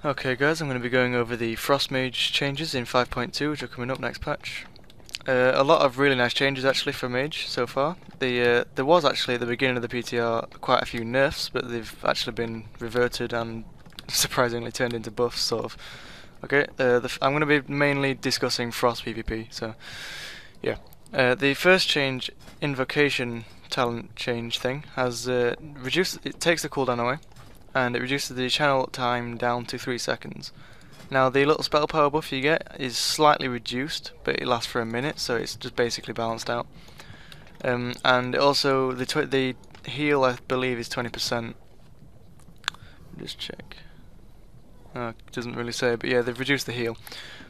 Okay guys, I'm going to be going over the Frost Mage changes in 5.2 which are coming up next patch. A lot of really nice changes actually for Mage so far. There was actually at the beginning of the PTR quite a few nerfs, but they've actually been reverted and surprisingly turned into buffs sort of. Okay, I'm going to be mainly discussing Frost PvP, so yeah. The first change, Invocation talent change thing, has reduced, it takes the cooldown away, and it reduces the channel time down to 3 seconds. Now the little spell power buff you get is slightly reduced, but it lasts for a minute, so it's just basically balanced out. And also the heal I believe is 20%. Just check. It doesn't really say, but yeah, they've reduced the heal.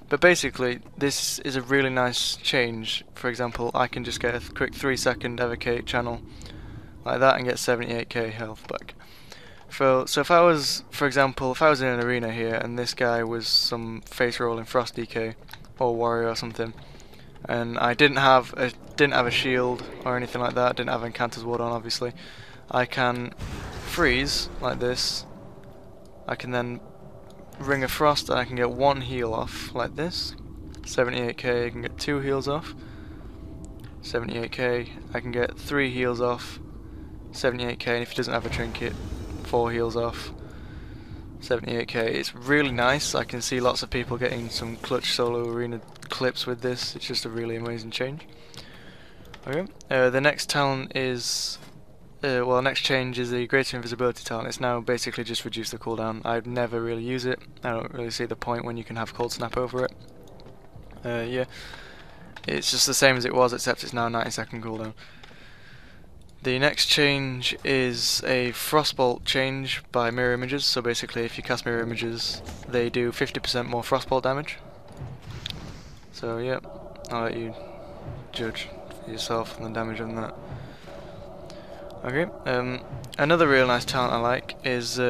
But basically, this is a really nice change. For example, I can just get a quick 3-second evocate channel like that and get 78k health back. So if I was, for example, if I was in an arena here and this guy was some face rolling Frost DK or warrior or something, and I didn't have a shield or anything like that, didn't have Encanter's Ward on obviously, I can freeze like this. I can then Ring of Frost and I can get 1 heal off like this. 78k, I can get 2 heals off. 78k, I can get 3 heals off. 78k, and if he doesn't have a trinket, 4 heals off. 78k. It's really nice. I can see lots of people getting some clutch solo arena clips with this. It's just a really amazing change. Okay. The next talent is next change is the greater invisibility talent. It's now basically just reduced the cooldown. I'd never really use it. I don't really see the point when you can have cold snap over it. Yeah, it's just the same as it was, except it's now 90-second cooldown. The next change is a Frostbolt change by mirror images. So basically, if you cast mirror images, they do 50% more Frostbolt damage. So yeah, I'll let you judge for yourself on the damage on that. Okay. Another real nice talent I like is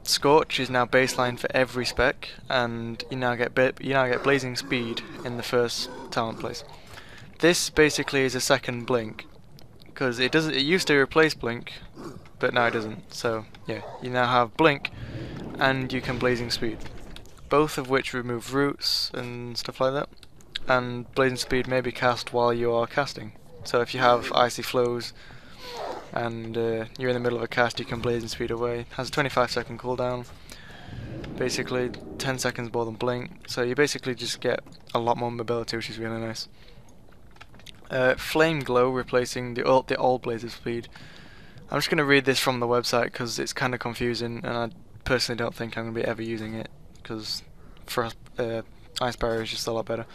Scorch is now baseline for every spec, and you now get blazing speed in the first talent place. This basically is a second blink, because it used to replace blink, but now it doesn't. So yeah, you now have blink, and you can blazing speed, both of which remove roots and stuff like that. And blazing speed may be cast while you are casting. So if you have icy flows and you're in the middle of a cast, you can blazing speed away. It has a 25-second cooldown, basically 10 seconds more than blink, so you basically just get a lot more mobility, which is really nice. Flame Glow replacing the old blazer speed. I'm just going to read this from the website because it's kind of confusing, and I personally don't think I'm going to be ever using it, because Ice Barrier is just a lot better.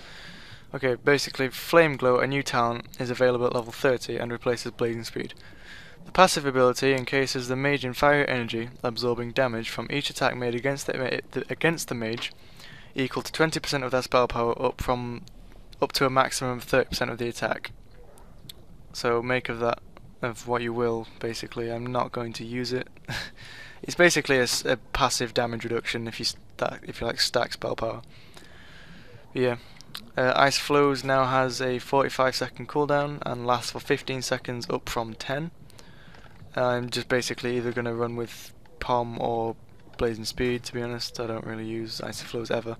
Okay, basically Flame Glow, a new talent, is available at level 30 and replaces blazing speed. The passive ability encases the mage in fire energy, absorbing damage from each attack made against the mage, equal to 20% of their spell power up to a maximum of 30% of the attack. So make of what you will. Basically, I'm not going to use it. It's basically a passive damage reduction if you like stack spell power. But yeah. Ice Flows now has a 45-second cooldown and lasts for 15 seconds, up from 10. I'm just basically either going to run with Palm or Blazing Speed, to be honest. I don't really use Icy Flows ever.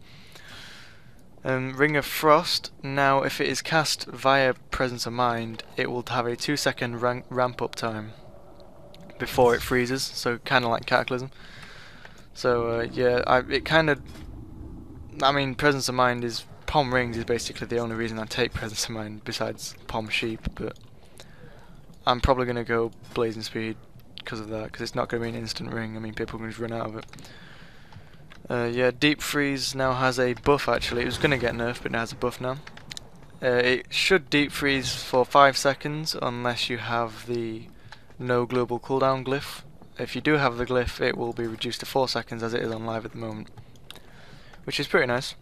Ring of Frost, now if it is cast via Presence of Mind, it will have a 2-second ramp up time before it freezes, so kind of like Cataclysm. So yeah, Presence of Mind is... Palm Rings is basically the only reason I take Presence of Mind, besides Palm Sheep, but I'm probably going to go Blazing Speed because of that, because it's not going to be an instant ring. I mean, people can just run out of it. Yeah, Deep Freeze now has a buff actually. It was going to get nerfed, but now has a buff now. It should Deep Freeze for 5 seconds unless you have the no global cooldown glyph. If you do have the glyph, it will be reduced to 4 seconds as it is on live at the moment, which is pretty nice.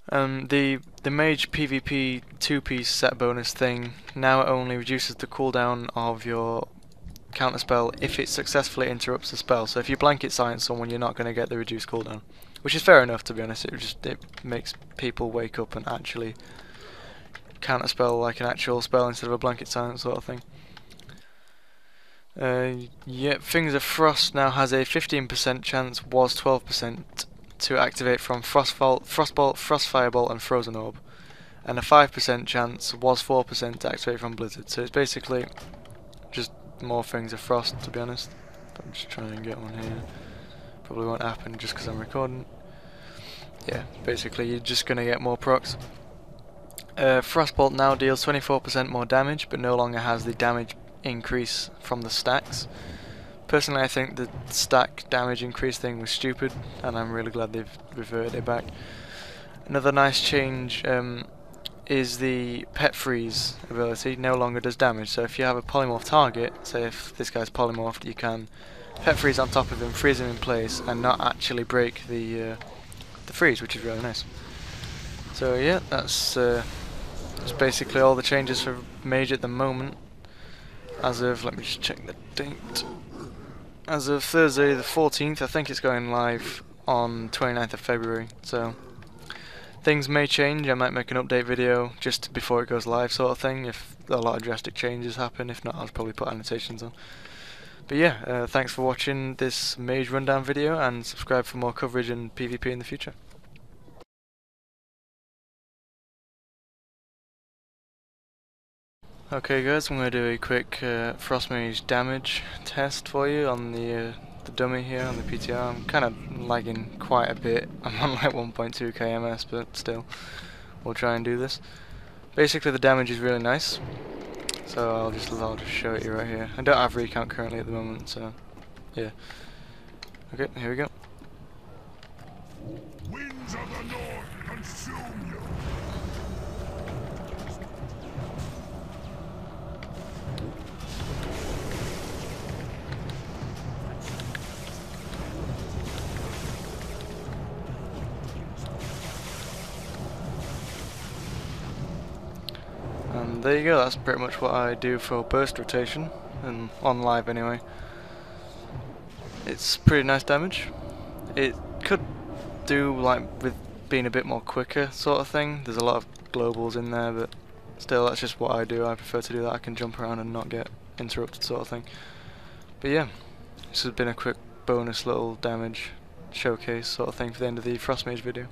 The Mage PvP 2-piece set bonus thing now only reduces the cooldown of your counterspell if it successfully interrupts the spell. So if you blanket silence someone, you're not going to get the reduced cooldown, which is fair enough, to be honest. It makes people wake up and actually counterspell like an actual spell instead of a blanket silence sort of thing. Yeah, Fingers of Frost now has a 15% chance, was 12%, to activate from Frostbolt, Frost Fireball, and Frozen Orb, and a 5% chance, was 4%, to activate from Blizzard. So it's basically just more Fingers of Frost, to be honest. I'm just trying to get one here. Probably won't happen just because I'm recording. Yeah, basically you're just gonna get more procs. Frostbolt now deals 24% more damage, but no longer has the damage increase from the stacks. Personally, I think the stack damage increase thing was stupid, and I'm really glad they've reverted it back. Another nice change is the Pet Freeze ability no longer does damage. So if you have a polymorph target, say if this guy's polymorphed, you can Pet Freeze on top of him, freeze him in place, and not actually break the freeze, which is really nice. So yeah, that's basically all the changes for Mage at the moment. As of, let me just check the date. As of Thursday the 14th, I think it's going live on 29th of February, so things may change. I might make an update video just before it goes live sort of thing, if a lot of drastic changes happen. If not, I'll probably put annotations on. But yeah, thanks for watching this Mage rundown video, and subscribe for more coverage and PvP in the future. Okay guys, I'm going to do a quick Frost Mage damage test for you on the dummy here on the PTR. I'm kind of lagging quite a bit. I'm on like 1.2k ms, but still, we'll try and do this. Basically the damage is really nice, so I'll just show it you right here. I don't have recount currently at the moment, so yeah. Okay, here we go. Winds of the North consume you. And there you go, that's pretty much what I do for burst rotation, and on live anyway. It's pretty nice damage. It could do like with being a bit more quicker sort of thing. There's a lot of globals in there, but still that's just what I do. I prefer to do that. I can jump around and not get interrupted sort of thing. But yeah, this has been a quick bonus little damage showcase sort of thing for the end of the Frost Mage video.